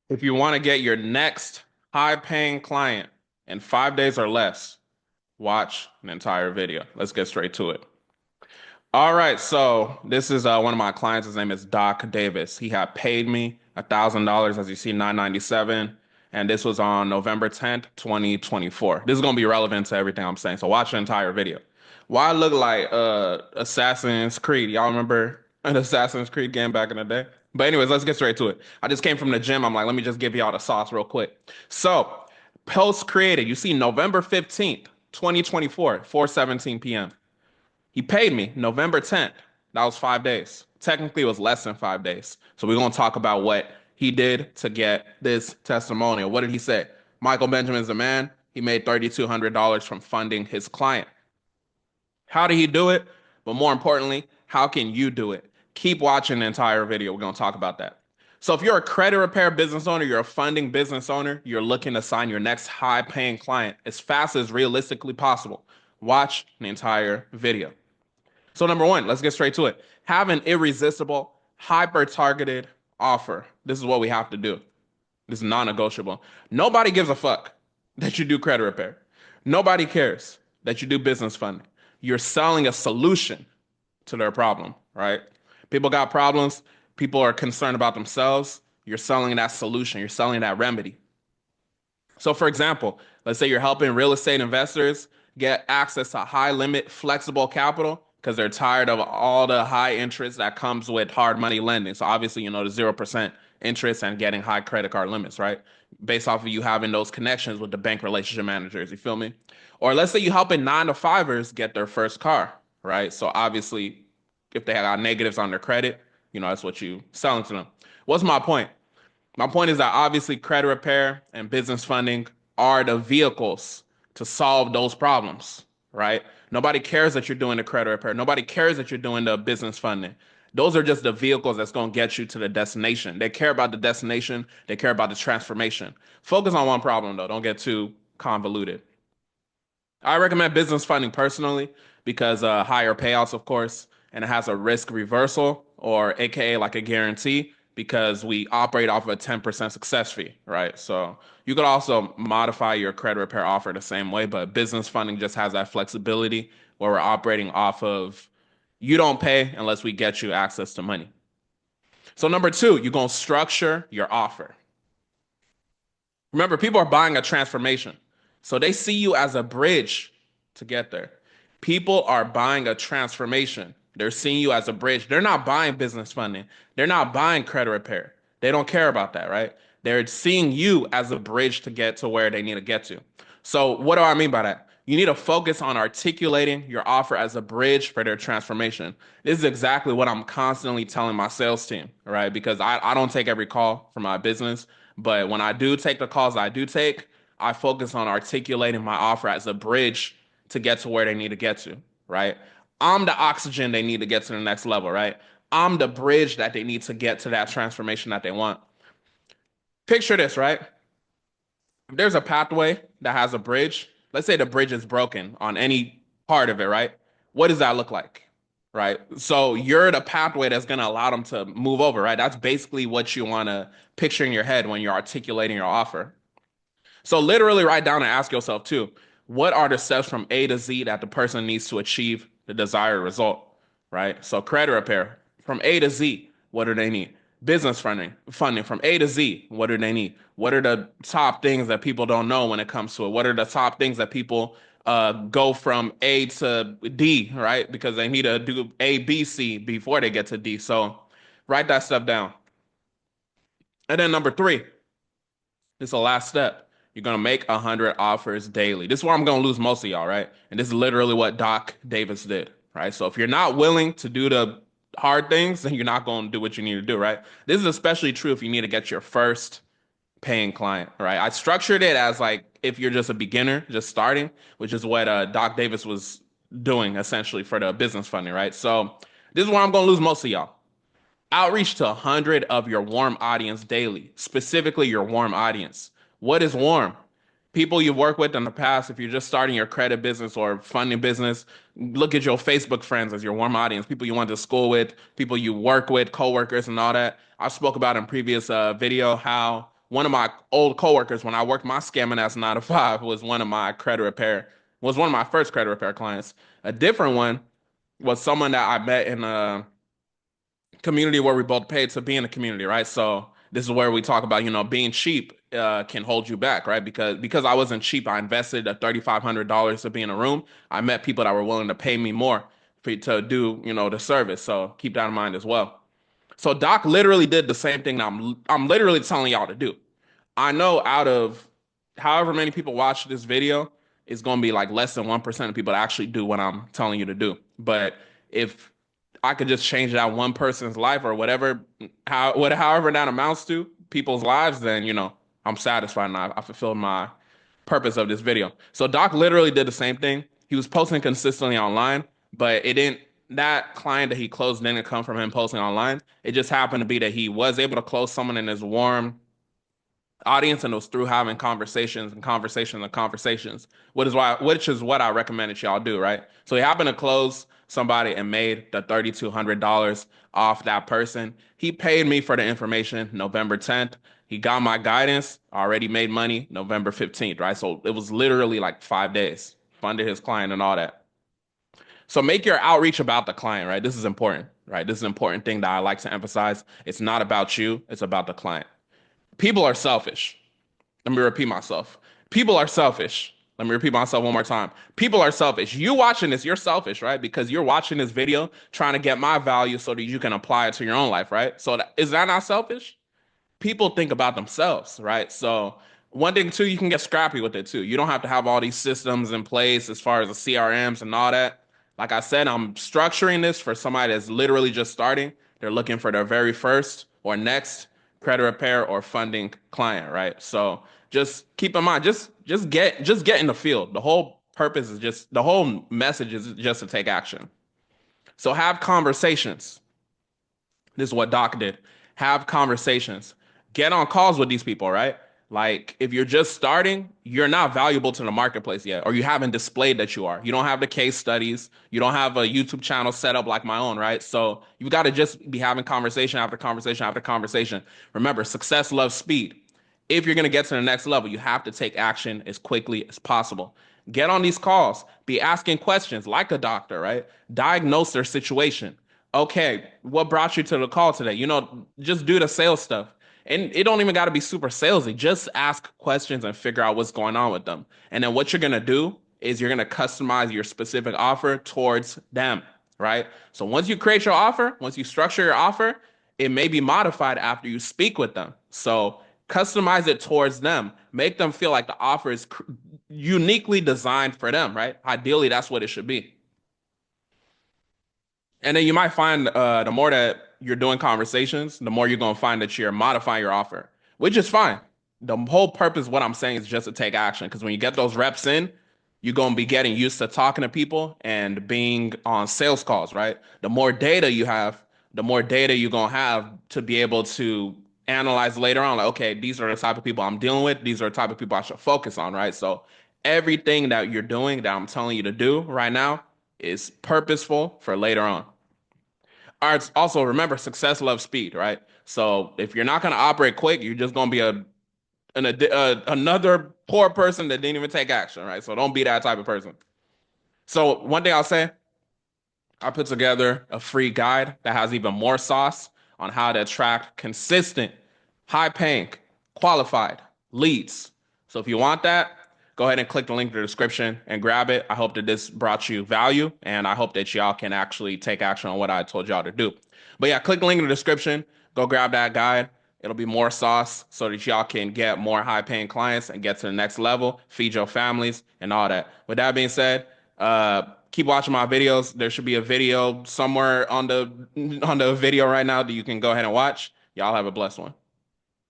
If you want to get your next high paying client in 5 days or less, watch an entire video. Let's get straight to it. All right, so this is one of my clients. His name is Doc Davis. He had paid me $1,000, as you see, 997, and this was on November 10th, 2024. This is gonna be relevant to everything I'm saying, so watch the entire video. Why I look like Assassin's Creed? Y'all remember an Assassin's Creed game back in the day? But anyways, let's get straight to it. I just came from the gym. I'm like, let me just give y'all the sauce real quick. So, post created. You see, November 15th, 2024, 4:17 p.m. He paid me November 10th. That was 5 days. Technically, it was less than 5 days. So we're going to talk about what he did to get this testimonial. What did he say? Michael Benjamin's a man. He made $3,200 from funding his client. How did he do it? But more importantly, how can you do it? Keep watching the entire video. We're going to talk about that. So if you're a credit repair business owner, you're a funding business owner, you're looking to sign your next high paying client as fast as realistically possible, watch the entire video. So number one, let's get straight to it. Have an irresistible, hyper-targeted offer. This is what we have to do. This is non-negotiable. Nobody gives a fuck that you do credit repair. Nobody cares that you do business funding. You're selling a solution to their problem, right? People got problems. People are concerned about themselves. You're selling that solution. You're selling that remedy. So for example, let's say you're helping real estate investors get access to high limit flexible capital because they're tired of all the high interest that comes with hard money lending. So obviously, the 0% interest and getting high credit card limits, right? Based off of you having those connections with the bank relationship managers, you feel me? Or let's say you helping 9 to 5ers get their first car, right? So obviously, if they got negatives on their credit, that's what you selling to them. What's my point? My point is that obviously credit repair and business funding are the vehicles to solve those problems, right? Nobody cares that you're doing the credit repair. Nobody cares that you're doing the business funding. Those are just the vehicles that's going to get you to the destination. They care about the destination. They care about the transformation. Focus on one problem though. Don't get too convoluted. I recommend business funding personally because higher payouts, of course, and it has a risk reversal or AKA like a guarantee because we operate off of a 10% success fee, right? So you could also modify your credit repair offer the same way, but business funding just has that flexibility where we're operating off of you don't pay unless we get you access to money. So number two, you're going to structure your offer. Remember, people are buying a transformation. So they see you as a bridge to get there. People are buying a transformation. They're seeing you as a bridge. They're not buying business funding. They're not buying credit repair. They don't care about that, right? They're seeing you as a bridge to get to where they need to get to. So, what do I mean by that? You need to focus on articulating your offer as a bridge for their transformation. This is exactly what I'm constantly telling my sales team, right? Because I don't take every call for my business. But when I do take the calls I do take, I focus on articulating my offer as a bridge to get to where they need to get to, right? I'm the oxygen they need to get to the next level, right? I'm the bridge that they need to get to that transformation that they want. Picture this, right? If there's a pathway that has a bridge, let's say the bridge is broken on any part of it, right? What does that look like? Right? So you're the pathway that's going to allow them to move over, right? That's basically what you want to picture in your head when you're articulating your offer. So literally write down and ask yourself too, what are the steps from A to Z that the person needs to achieve the desired result, right? So credit repair from A to Z, what do they need? Business funding from A to Z, what do they need? What are the top things that people don't know when it comes to it? What are the top things that people go from A to D, right? Because they need to do A, B, C before they get to D. So write that stuff down. And then number three, this is the last step. You're gonna make 100 offers daily. This is where I'm gonna lose most of y'all, right? And this is literally what Doc Davis did, right? So if you're not willing to do the hard things, then you're not gonna do what you need to do, right? This is especially true if you need to get your first paying client, right? I structured it as like if you're just a beginner, just starting, which is what Doc Davis was doing essentially for the business funding, right? So this is where I'm gonna lose most of y'all. Outreach to 100 of your warm audience daily, specifically your warm audience. What is warm? People you work with in the past, if you're just starting your credit business or funding business, look at your Facebook friends as your warm audience, people you went to school with, people you work with, coworkers and all that. I spoke about in previous video how one of my old coworkers when I worked my scamming ass 9 to 5 was one of my credit repair, was one of my first credit repair clients. A different one was someone that I met in a community where we both paid to be in the community, right? So this is where we talk about, being cheap can hold you back, right? Because I wasn't cheap, I invested a $3,500 to be in a room. I met people that were willing to pay me more to do, the service. So keep that in mind as well. So Doc literally did the same thing that I'm literally telling y'all to do. I know out of however many people watch this video, it's going to be like less than 1% of people that actually do what I'm telling you to do. But if I could just change that one person's life or however that amounts to people's lives, then, I'm satisfied and I fulfilled my purpose of this video. So Doc literally did the same thing. He was posting consistently online, but that client that he closed didn't come from him posting online. It just happened to be that he was able to close someone in his warm audience, and it was through having conversations and conversations and conversations, which is what I recommended y'all do, right? So he happened to close somebody and made the $3,200 off that person. He paid me for the information November 10th. He got my guidance, already made money November 15th, right? So it was literally like 5 days, funded his client and all that. So make your outreach about the client, right? This is important, right? This is an important thing that I like to emphasize. It's not about you, it's about the client. People are selfish. Let me repeat myself. People are selfish. Let me repeat myself one more time. People are selfish. You watching this, you're selfish, right? Because you're watching this video trying to get my value so that you can apply it to your own life, right? So is that not selfish? People think about themselves, right? So one thing too, you can get scrappy with it too. You don't have to have all these systems in place as far as the CRMs and all that. Like I said, I'm structuring this for somebody that's literally just starting. They're looking for their very first or next credit repair or funding client, right? So just keep in mind, just get in the field. The whole message is just to take action. So have conversations. This is what Doc did. Have conversations. Get on calls with these people, right? Like if you're just starting, you're not valuable to the marketplace yet, or you haven't displayed that you are. You don't have the case studies. You don't have a YouTube channel set up like my own, right? So you've got to just be having conversation after conversation after conversation. Remember, success loves speed. If you're going to get to the next level, you have to take action as quickly as possible. Get on these calls, be asking questions like a doctor, right? Diagnose their situation. Okay, what brought you to the call today? Just do the sales stuff. And it don't even got to be super salesy. Just ask questions and figure out what's going on with them. And then what you're going to do is you're going to customize your specific offer towards them, right? So once you create your offer, once you structure your offer, it may be modified after you speak with them. So customize it towards them. Make them feel like the offer is uniquely designed for them, right? Ideally, that's what it should be. And then you might find the more that you're doing conversations, the more you're going to find that you're modifying your offer, which is fine. The whole purpose of what I'm saying is just to take action. Because when you get those reps in, you're going to be getting used to talking to people and being on sales calls, right? The more data you have, the more data you're going to have to be able to analyze later on. Like, okay, these are the type of people I'm dealing with. These are the type of people I should focus on, right? So everything that you're doing that I'm telling you to do right now is purposeful for later on. All right, also remember, success loves speed, right? So if you're not going to operate quick, you're just going to be another poor person that didn't even take action, right? So don't be that type of person. So one thing I'll say, I put together a free guide that has even more sauce on how to attract consistent, high-paying, qualified leads. So if you want that, go ahead and click the link in the description and grab it. I hope that this brought you value, and I hope that y'all can actually take action on what I told y'all to do. But yeah, click the link in the description. Go grab that guide. It'll be more sauce so that y'all can get more high-paying clients and get to the next level, feed your families, and all that. With that being said, keep watching my videos. There should be a video somewhere on the video right now that you can go ahead and watch. Y'all have a blessed one.